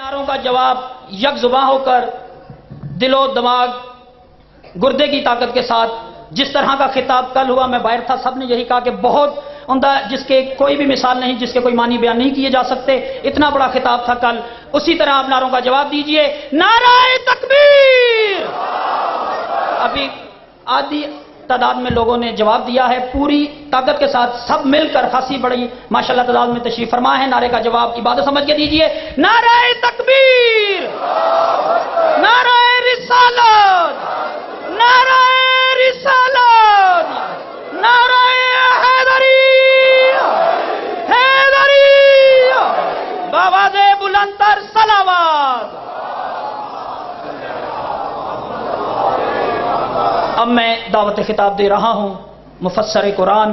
نعروں کا جواب یک زباں ہو کر دل و دماغ گردے کی طاقت کے ساتھ جس طرح کا خطاب کل ہوا، میں باہر تھا، سب نے یہی کہا کہ بہت عمدہ، جس کے کوئی بھی مثال نہیں، جس کے کوئی معنی بیان نہیں کیے جا سکتے، اتنا بڑا خطاب تھا کل۔ اسی طرح آپ نعروں کا جواب دیجئے، نعرہ تکبیر۔ ابھی آدھی تعداد میں لوگوں نے جواب دیا ہے، پوری طاقت کے ساتھ سب مل کر خاصی بڑی ماشاءاللہ تعداد میں تشریف فرما ہے۔ نعرے کا جواب عبادت سمجھ کے دیجئے، نعرہ تکبیر، نعرہ رسالت، نعرہ رسالت، نعرہ حیدری، حیدری، بآواز بلندتر صلوات۔ اب میں دعوت خطاب دے رہا ہوں مفسر قرآن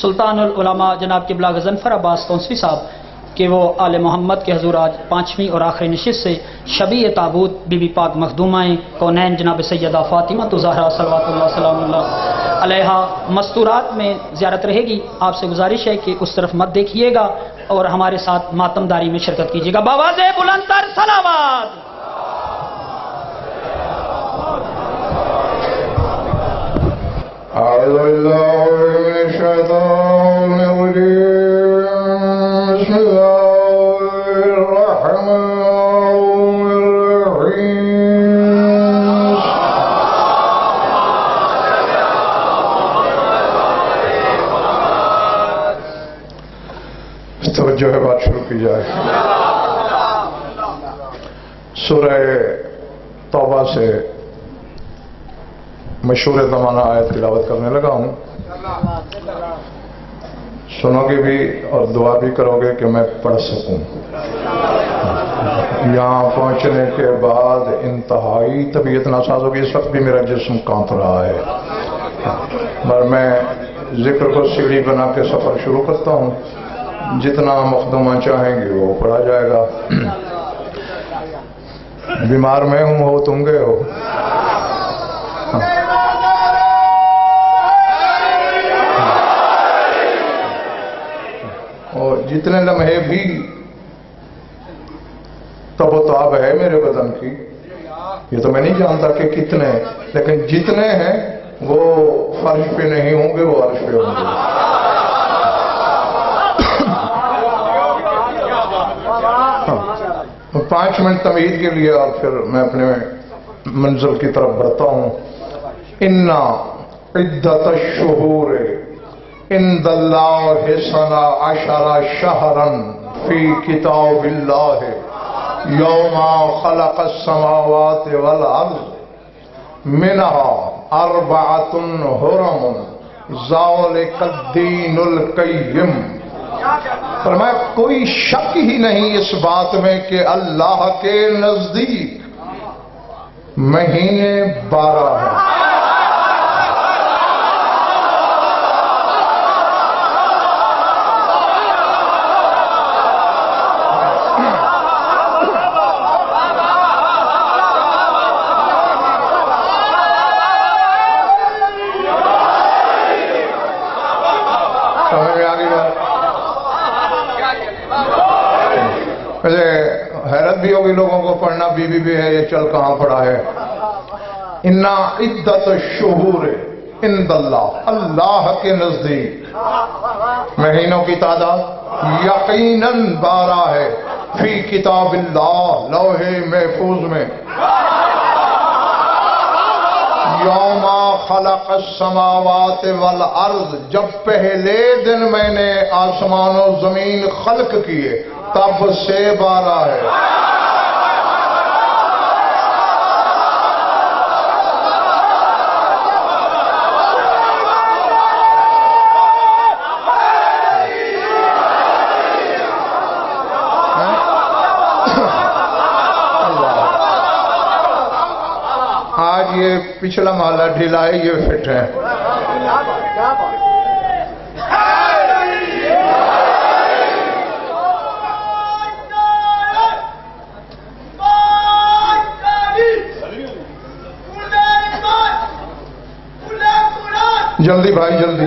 سلطان العلماء جناب قبلہ غضنفر عباس تونسوی صاحب کہ وہ آل محمد کے حضور آج پانچویں اور آخری نشست سے شبیہ تابوت بی بی پاک مخدومائیں کونین جناب سیدہ فاطمہ الزہرا صلوات اللہ سلام اللہ علیہا مستورات میں زیارت رہے گی۔ آپ سے گزارش ہے کہ اس طرف مت دیکھیے گا اور ہمارے ساتھ ماتم داری میں شرکت کیجیے گا۔ بآواز بلندتر صلوات۔ أعوذ بالله من الشيطان الرجيم بسم الله الرحمن الرحيم توجہ ہے، بات شروع کی جائے۔ سورہ توبہ سے مشہور زمانہ آیت تلاوت کرنے لگا ہوں، سنو گے بھی اور دعا بھی کرو گے کہ میں پڑھ سکوں۔ یہاں پہنچنے کے بعد انتہائی طبیعت ناساز ہوگی، اس وقت بھی میرا جسم کانپ رہا ہے، پر میں ذکر کو سیڑھی بنا کے سفر شروع کرتا ہوں، جتنا مخدومہ چاہیں گے وہ پڑھا جائے گا۔ بیمار میں ہوں، ہو تم گئے ہو۔ اور جتنے لمحے بھی تب و تاب ہے میرے بدن کی، یہ تو میں نہیں جانتا کہ کتنے، لیکن جتنے ہیں وہ فرش پہ نہیں ہوں گے، وہ عرش پہ ہوں گے۔ 5 منٹ تمہید کے لیے اور پھر میں اپنے منزل کی طرف بڑھتا ہوں۔ اِنَّ عِدَّةَ الشُّهُورِ عِندَ اللَّهِ اثْنَا عَشَرَ شَهْرًا فِي كِتَابِ اللَّهِ يَوْمَ خَلَقَ السَّمَاوَاتِ وَالْأَرْضَ مِنْهَا أَرْبَعَةٌ حُرُمٌ ذَلِكَ الدِّينُ الْقَيِّمُ۔ فرمایا کوئی شک ہی نہیں اس بات میں کہ اللہ کے نزدیک مہینے 12 ہیں۔ حیرت بھی ہوگی لوگوں کو، پڑھنا بی بی ہے، یہ چل کہاں پڑا ہے۔ اِنَّ عِدَّةَ الشُّهُورِ عِندَ اللَّهِ، اللہ کے نزدیک مہینوں کی تعداد یقیناً 12 ہے، فی کتاب اللہ، لوح محفوظ میں، یوم خلق السماوات والارض، جب پہلے دن میں نے آسمان و زمین خلق کیے تب سے 12 ہے۔ آج یہ پچھلا محلہ ڈھیلا ہے، یہ فٹ ہے۔ جلدی بھائی جلدی۔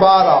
12,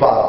12।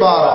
12।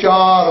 4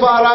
12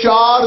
4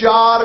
4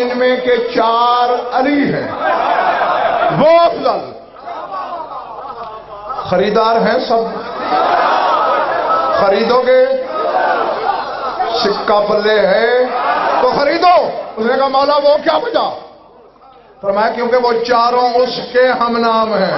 ان میں کے 4 علی ہیں، وہ افضل خریدار ہیں سب، خریدو گے؟ سکہ پلے ہے تو خریدو۔ اس نے کہا مولا وہ کیا وجہ؟ فرمایا کیونکہ وہ 4 اس کے ہم نام ہیں۔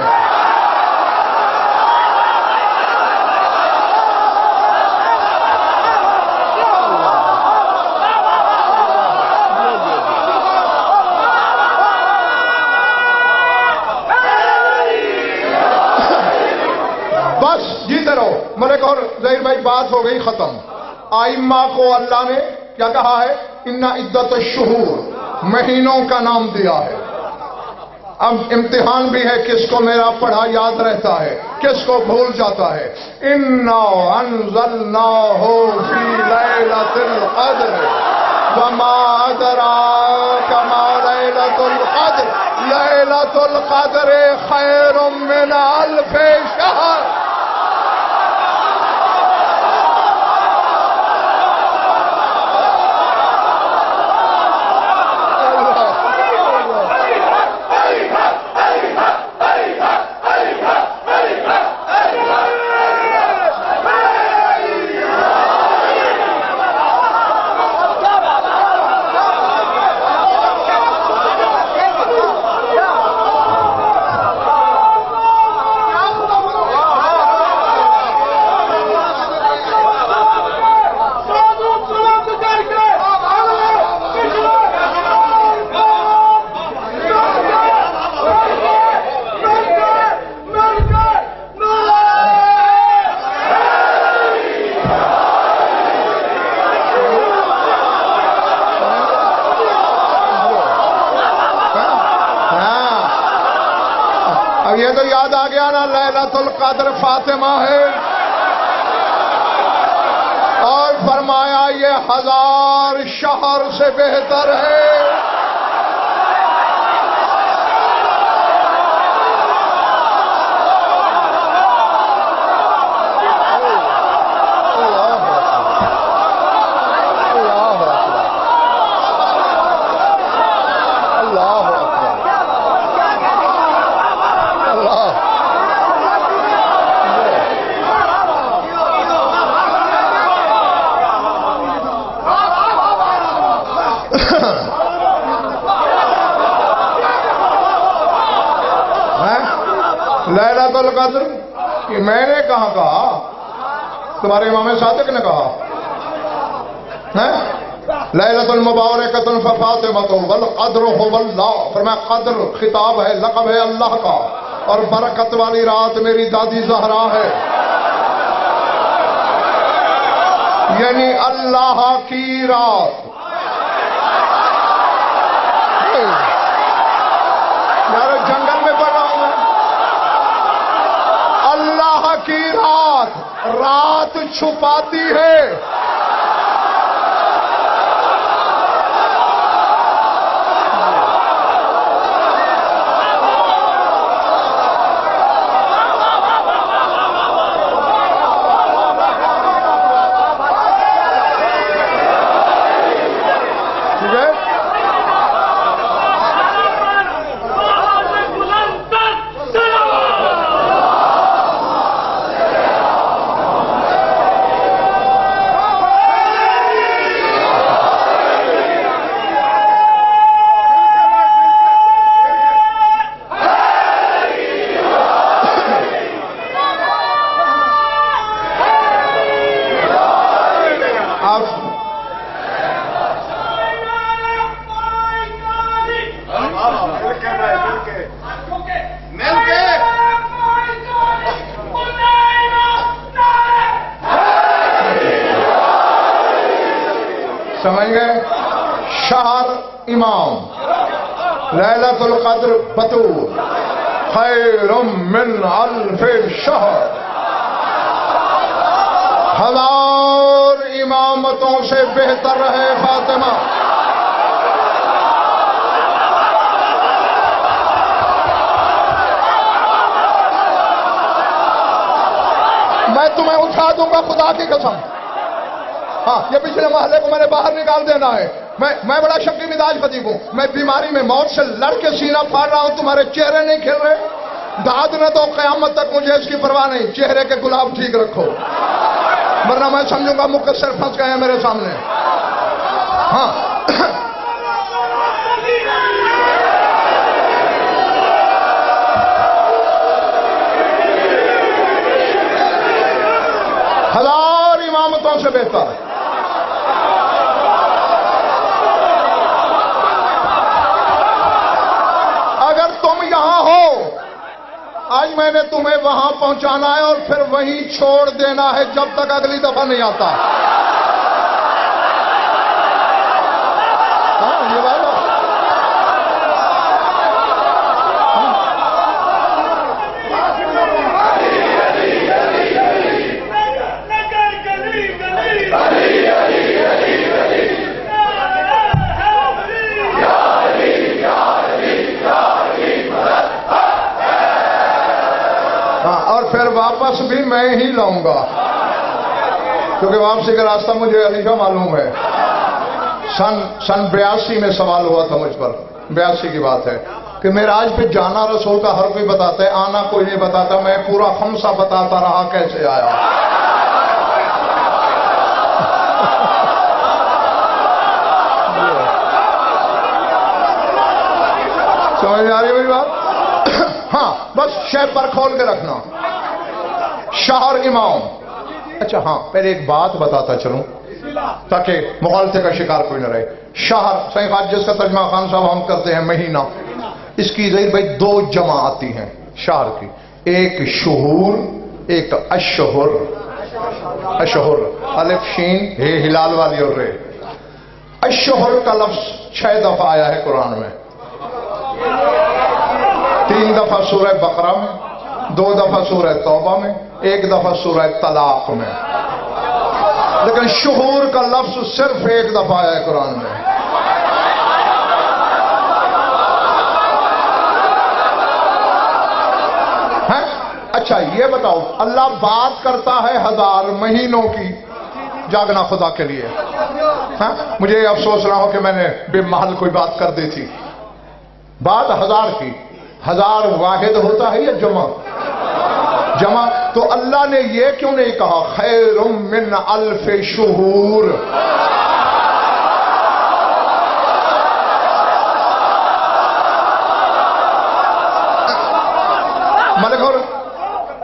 بس جیتے رہو۔ ملک اور ظہیر بھائی بات ہو گئی ختم۔ آئمہ کو اللہ نے کیا کہا ہے؟ ان عدت الشہور، مہینوں کا نام دیا ہے۔ اب امتحان بھی ہے، کس کو میرا پڑھا یاد رہتا ہے، کس کو بھول جاتا ہے۔ انا انزلناہ فی لیلۃ القدر وما ادراک ما لیلۃ القدر لیلۃ القدر خیر من الف شہر۔ اب یہ تو یاد آ گیا نا، لیلۃ القدر فاطمہ ہے، اور فرمایا یہ 1000 شہر سے بہتر ہے۔ لیلۃ القدر کہ میں نے کہاں کہا؟ تمہارے امام صادق نے کہا لیلۃ المبارکۃ ففاطمۃ والقدر هو اللہ۔ فرمایا قدر خطاب ہے، لقب ہے اللہ کا، اور برکت والی رات میری دادی زہرا ہے، یعنی اللہ کی رات۔ یار جنگل میں پڑھ رہا ہوں میں، اللہ کی رات، رات چھپاتی ہے۔ سمجھ گئے؟ شہر امام، لیلۃ القدر بطور، خیر من الف شہر، 1000 امامتوں سے بہتر رہے فاطمہ۔ میں تمہیں اٹھا دوں گا خدا کی قسم۔ ہاں، یہ پچھلے محلے کو میں نے باہر نکال دینا ہے۔ میں بڑا شکی مزاج خطیب ہوں. میں بیماری میں موت سے لڑ کے سینہ پھاڑ رہا ہوں, تمہارے چہرے نہیں کھل رہے. داد نہ تو قیامت تک مجھے اس کی پرواہ نہیں, چہرے کے گلاب ٹھیک رکھو, ورنہ میں سمجھوں گا مقصر پھنس گئے ہیں میرے سامنے. ہاں ہزار امامتوں سے بہتر. اگر تم یہاں ہو, آج میں نے تمہیں وہاں پہنچانا ہے اور پھر وہیں چھوڑ دینا ہے جب تک اگلی دفعہ نہیں آتا. ہاں یہ بات پھر واپس بھی میں ہی لاؤں گا, کیونکہ واپسی کا راستہ مجھے علی کا معلوم ہے. سن 82 میں سوال ہوا تھا مجھ پر, 82 کی بات ہے, کہ معراج پہ جانا رسول کا ہر کوئی بتاتا ہے, آنا کوئی نہیں بتاتا. میں پورا خمسہ بتاتا رہا کیسے آیا. سمجھ میں آ رہی ہے میری بات؟ ہاں بس شے پر کھول کے رکھنا. شہر امام. اچھا ہاں پہلے ایک بات بتاتا چلوں تاکہ مغالطے کا شکار کوئی نہ رہے. شہر صحیح خان جس کا ترجمہ خان صاحب ہم کرتے ہیں مہینہ, اس کی ظاہر بھائی دو جمع آتی ہیں شہر کی, ایک شہور ایک اشہر. اشہر الف شین ہے ہلال والی اور رے. اشہر کا لفظ 6 دفعہ آیا ہے قرآن میں, 3 دفعہ سورہ بقرہ میں, 2 دفعہ سورہ توبہ میں, 1 دفعہ سورہ طلاق میں. لیکن شہور کا لفظ صرف 1 دفعہ آیا ہے قرآن میں. اچھا یہ بتاؤ, اللہ بات کرتا ہے 1000 مہینوں کی جاگنا خدا کے لیے. مجھے افسوس نہ ہو کہ میں نے بے محل کوئی بات کر دی تھی. بات 1000 کی, 1000 واحد ہوتا ہے یا جمع؟ جمع. تو اللہ نے یہ کیوں نہیں کہا خیر من 1000 شہور؟ ملک اور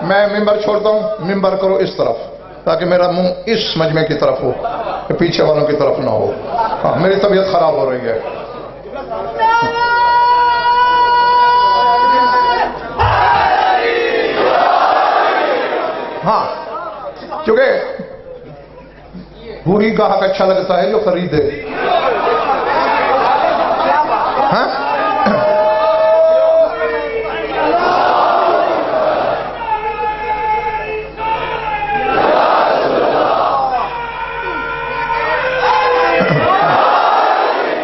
میں ممبر چھوڑتا ہوں, ممبر کرو اس طرف تاکہ میرا منہ اس مجمع کی طرف ہو, پیچھے والوں کی طرف نہ ہو. ہاں میری طبیعت خراب ہو رہی ہے. ہاں کیونکہ بری گاہک اچھا لگتا ہے جو خریدے.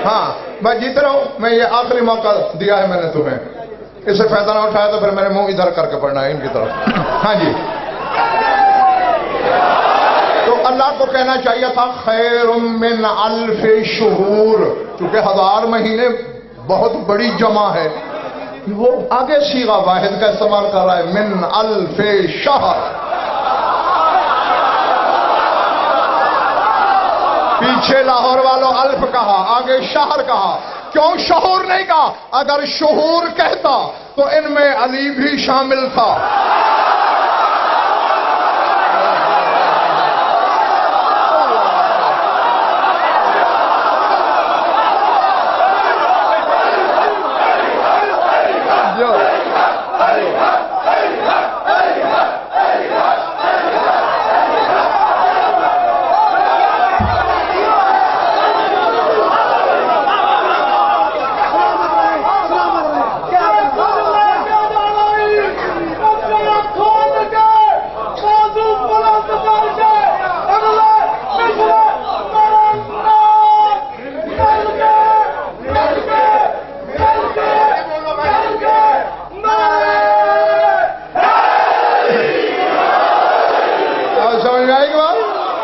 ہاں میں جیت رہا ہوں. میں یہ آخری موقع دیا ہے میں نے تمہیں, اس سے فائدہ نہ اٹھایا تو پھر میں نے منہ ادھر کر کے پڑھنا ہے ان کی طرف. ہاں جی, تو اللہ کو کہنا چاہیے تھا خیر من 1000 شہور, چونکہ 1000 مہینے بہت بڑی جمع ہے. وہ آگے صیغہ واحد کا استعمال کر رہا ہے, من 1000 شہر. پیچھے لاہور والوں الف کہا, آگے شہر کہا. کیوں شہور نہیں کہا؟ اگر شہور کہتا تو ان میں علی بھی شامل تھا.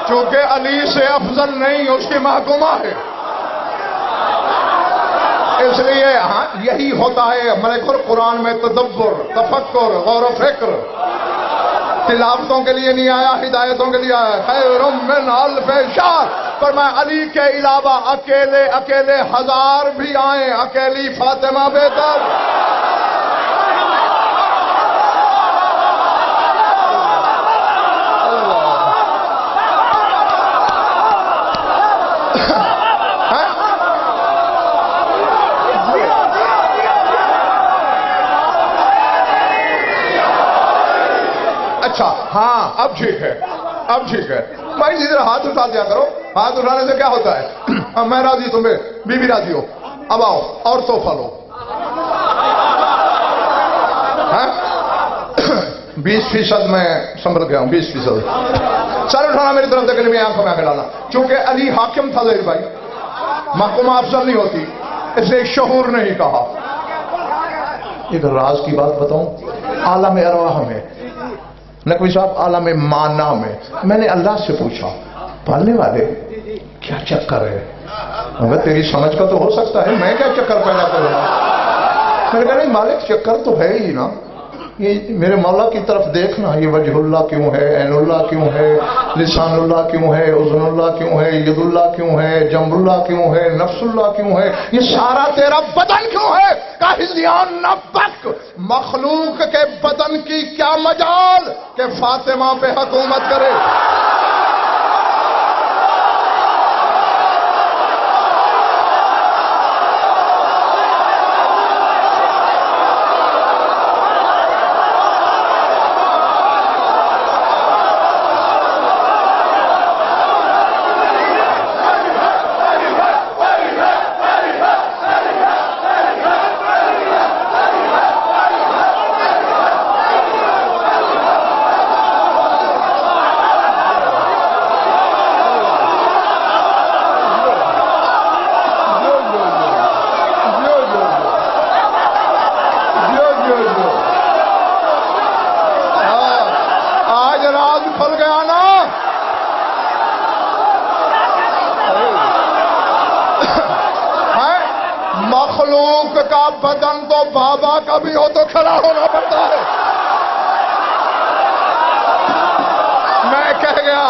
چونکہ علی سے افضل نہیں, اس کی محکومہ ہے. اس لیے ہاں یہی ہوتا ہے ملک القرآن میں تدبر، تفکر، غور و فکر. تلاوتوں کے لیے نہیں آیا، ہدایتوں کے لیے آیا. خیر من الف شہر. پر میں علی کے علاوہ اکیلے اکیلے ہزار بھی آئیں، اکیلی فاطمہ بہتر. اچھا ہاں اب ٹھیک ہے، اب ٹھیک ہے. بھائی ادھر ہاتھ اٹھا دیا کرو. ہاتھ اٹھانے سے کیا ہوتا ہے؟ میں راضی، تمہیں بیوی راضی ہو. اب آؤ اور تحفہ لو. 20% میں سنبھل گیا ہوں. 20% سر اٹھانا میری طرف سے، کہیں بھی آنکھوں میں آنکھ ڈالنا. چونکہ علی حاکم تھا ظہیر بھائی، محکمہ افضل نہیں ہوتی، اس نے شعور نہیں کہا. ایک راز کی بات بتاؤں، عالم ارواح میں نقوی صاحب، عالم مانا میں نے اللہ سے پوچھا پالنے والے کیا چکر ہے؟ مگر تیری سمجھ کا تو ہو سکتا ہے، میں کیا چکر پیدا کروں گا؟ میں نے کہا نہیں مالک چکر تو ہے ہی نا. یہ میرے مولا کی طرف دیکھنا، یہ وجہ اللہ کیوں ہے، عین اللہ کیوں ہے، لسان اللہ کیوں ہے، اذن اللہ کیوں ہے، ید اللہ کیوں ہے، جنب اللہ کیوں ہے، نفس اللہ کیوں ہے، یہ سارا تیرا بدن کیوں ہے؟ کاہلیان نفق. مخلوق کے بدن کی کیا مجال کہ فاطمہ پہ حکومت کرے؟ مخلوق کا بدن تو بابا کا بھی ہو تو کھڑا ہونا پڑتا ہے. میں کہہ گیا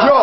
جو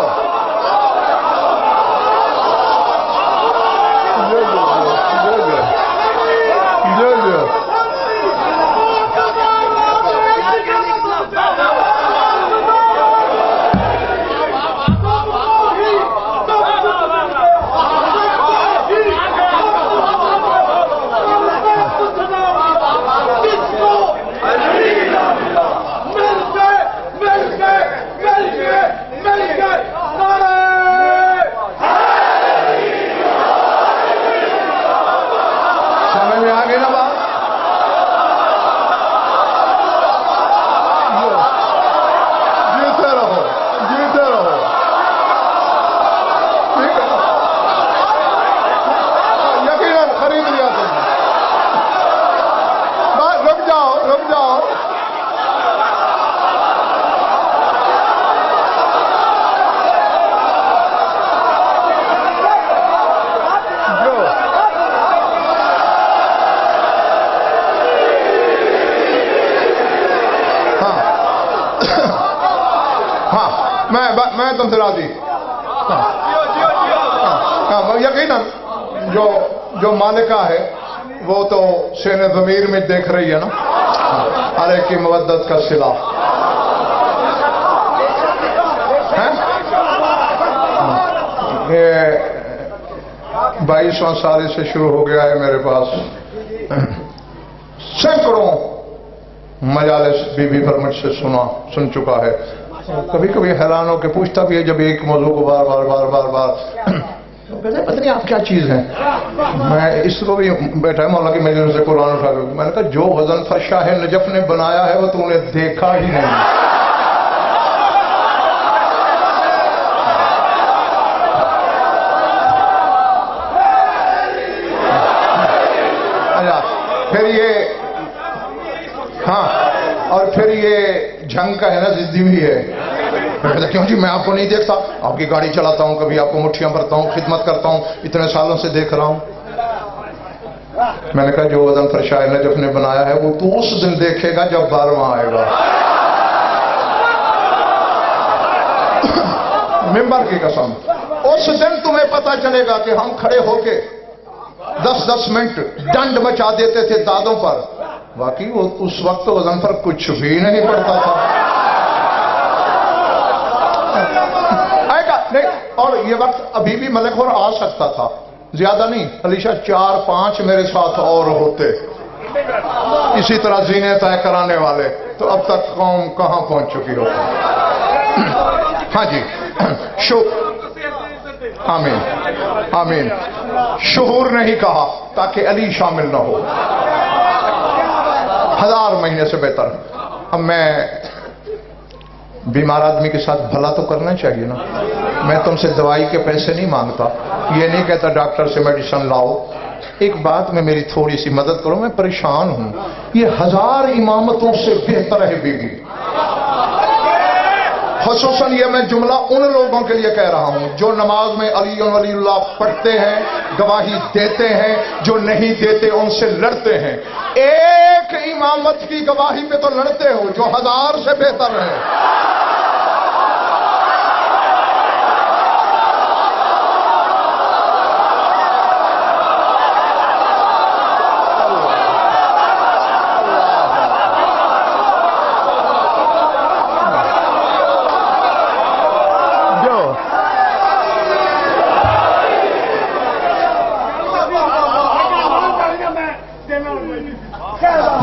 میں تم سے راضی. یقیناً جو مالکہ ہے وہ تو شین ضمیر میں دیکھ رہی ہے نا، ارے کی مودت کا صلہ. یہ 22واں سال سے شروع ہو گیا ہے میرے پاس. سینکڑوں مجالس بی بی پر مجھ سے سن چکا ہے. کبھی کبھی حیران ہو کے پوچھتا بھی ہے جب ایک موضوع کو بار بار بار بار بار کہتے ہیں پتہ نہیں آپ کیا چیز ہیں. میں اس کو بھی بیٹھا ہے مولا کی مجلس سے قرآن اٹھا کے میں نے کہا جو غزل فرشاہ نجف نے بنایا ہے وہ تو انہیں دیکھا ہی نہیں. پھر یہ ہاں اور پھر یہ جھنگ کا ہے نا، ضدی بھی ہے. میں کہتا کیوں جی میں آپ کو نہیں دیکھتا، آپ کی گاڑی چلاتا ہوں، کبھی آپ کو مٹھیاں بھرتا ہوں، خدمت کرتا ہوں، اتنے سالوں سے دیکھ رہا ہوں. میں نے کہا جو غضنفر شاعر نجف نے بنایا ہے وہ تو اس دن دیکھے گا جب 12واں آئے گا. ممبر کی قسم، اس دن تمہیں پتا چلے گا کہ ہم کھڑے ہو کے 10-10 منٹ ڈنڈ مچا دیتے تھے دادوں پر. واقعی وہ اس وقت غضنفر کچھ بھی نہیں پڑتا تھا. نہیں، اور یہ وقت ابھی بھی ملک اور آ سکتا تھا، زیادہ نہیں. علیشہ 4-5 میرے ساتھ اور ہوتے اسی طرح زینے طے کرانے والے، تو اب تک قوم کہاں پہنچ چکی ہو. ہاں جی، آمین آمین. شعور نہیں کہا تاکہ علی شامل نہ ہو، 1000 مہینے سے بہتر. اب میں بیمار آدمی کے ساتھ بھلا تو کرنا چاہیے نا. میں تم سے دوائی کے پیسے نہیں مانگتا، یہ نہیں کہتا ڈاکٹر سے میڈیسن لاؤ. ایک بات میں میری تھوڑی سی مدد کرو، میں پریشان ہوں. یہ 1000 امامتوں سے بہتر ہے بی بی. خصوصاً یہ میں جملہ ان لوگوں کے لیے کہہ رہا ہوں جو نماز میں علی ولی اللہ پڑھتے ہیں، گواہی دیتے ہیں، جو نہیں دیتے ان سے لڑتے ہیں. ایک امامت کی گواہی پہ تو لڑتے ہو جو 1000 سے بہتر ہے.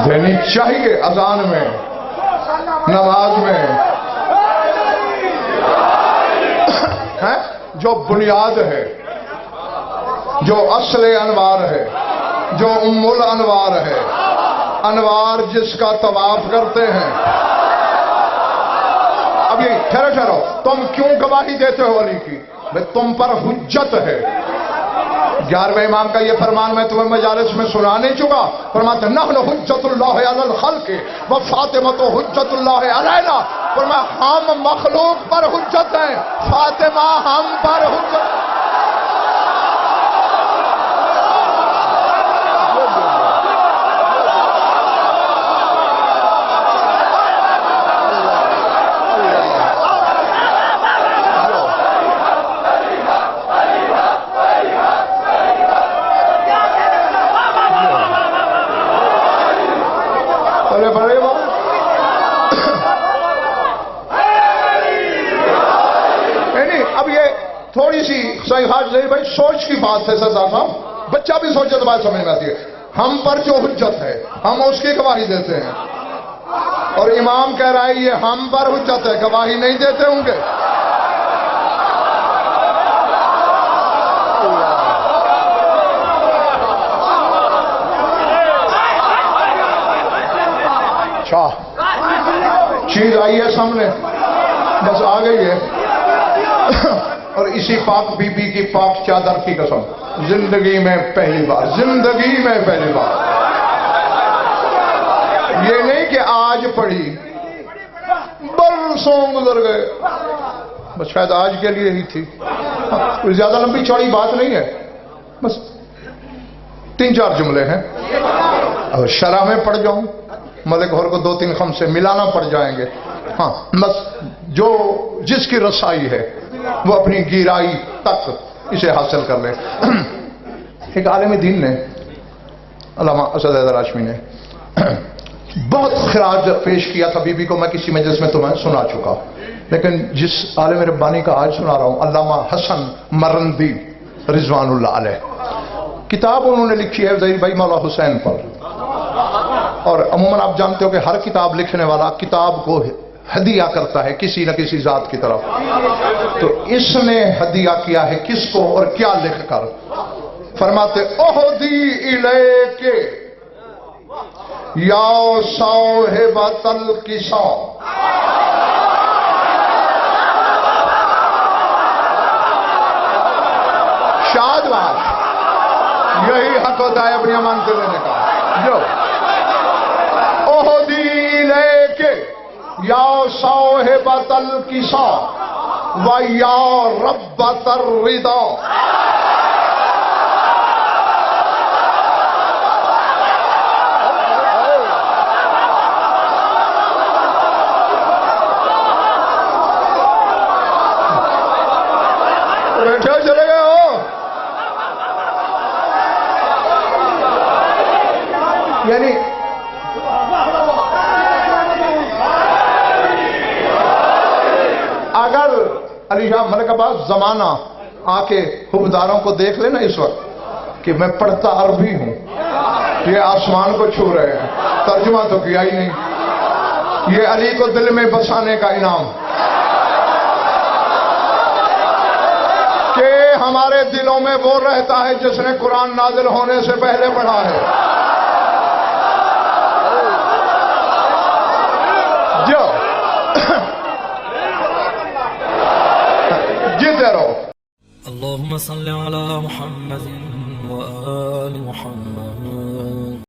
دینی چاہیے اذان میں، نماز میں، جو بنیاد ہے، جو اصل انوار ہے، جو ام الانوار ہے، انوار جس کا طواف کرتے ہیں. اب یہ ٹھہرو، تم کیوں گواہی دیتے ہو علی کی؟ بھئی تم پر حجت ہے. 11ویں امام کا یہ فرمان میں تمہیں مجالس میں سنا نہیں چکا. فرماتے نحن حجت اللہ علی الخلق و فاطمہ حجت اللہ علینا. فرمایا ہم مخلوق پر حجت ہیں، فاطمہ ہم پر حجت. تھوڑی سی صحیح خاص نہیں بھائی، سوچ کی بات ہے سردار صاحب، بچہ بھی سوچے تو بات سمجھ میں آتی ہے. ہم پر جو حجت ہے ہم اس کی گواہی دیتے ہیں، اور امام کہہ رہا ہے یہ ہم پر حجت ہے، گواہی نہیں دیتے ہوں گے. اچھا چیز آئی ہے سامنے، بس آ گئی ہے. اور اسی پاک بی بی کی پاک چادر کی قسم، زندگی میں پہلی بار، زندگی میں پہلی بار، یہ نہیں کہ آج پڑھی، برسوں گزر گئے، بس شاید آج کے لیے ہی تھی. کوئی زیادہ لمبی چوڑی بات نہیں ہے، بس 3-4 جملے ہیں. اور شرح میں پڑھ جاؤں، ملک گھر کو 2-3 خم سے ملانا پڑ جائیں گے. ہاں بس جو جس کی رسائی ہے وہ اپنی گیرائی تک اسے حاصل کر لے. ایک عالم دین نے، علامہ اسد حیدر ہاشمی نے بہت خراج پیش کیا تھا بی بی کو. میں کسی مجلس میں تمہیں سنا چکا، لیکن جس عالم ربانی کا آج سنا رہا ہوں، علامہ حسن مرندی رضوان اللہ علیہ، کتاب انہوں نے لکھی ہے ظہیر بھائی مولا حسین پر. اور عموماً آپ جانتے ہو کہ ہر کتاب لکھنے والا کتاب کو ہدیہ کرتا ہے کسی نہ کسی ذات کی طرف. تو اس نے ہدیہ کیا ہے کس کو اور کیا لکھ کر؟ فرماتے اہدی الیک یا صاحبۃ الکسا، شادباش، یہی حق ہوتا ہے اپنی امانتیں لینے کا. جو اہدی الیک یا صاحبۃ الکسا و یا ربۃ الرضا. بیٹھے چلے گئے ہو. یعنی اگر علی شاہ ملک عباس زمانہ آ کے حکمداروں کو دیکھ لینا اس وقت کہ میں پڑھتا عربی ہوں، یہ آسمان کو چھو رہے ہیں، ترجمہ تو کیا ہی نہیں، یہ علی کو دل میں بسانے کا انعام کہ ہمارے دلوں میں وہ رہتا ہے جس نے قرآن نازل ہونے سے پہلے پڑھا ہے. جو جیتے رہو. اللهم صل على محمد وآل محمد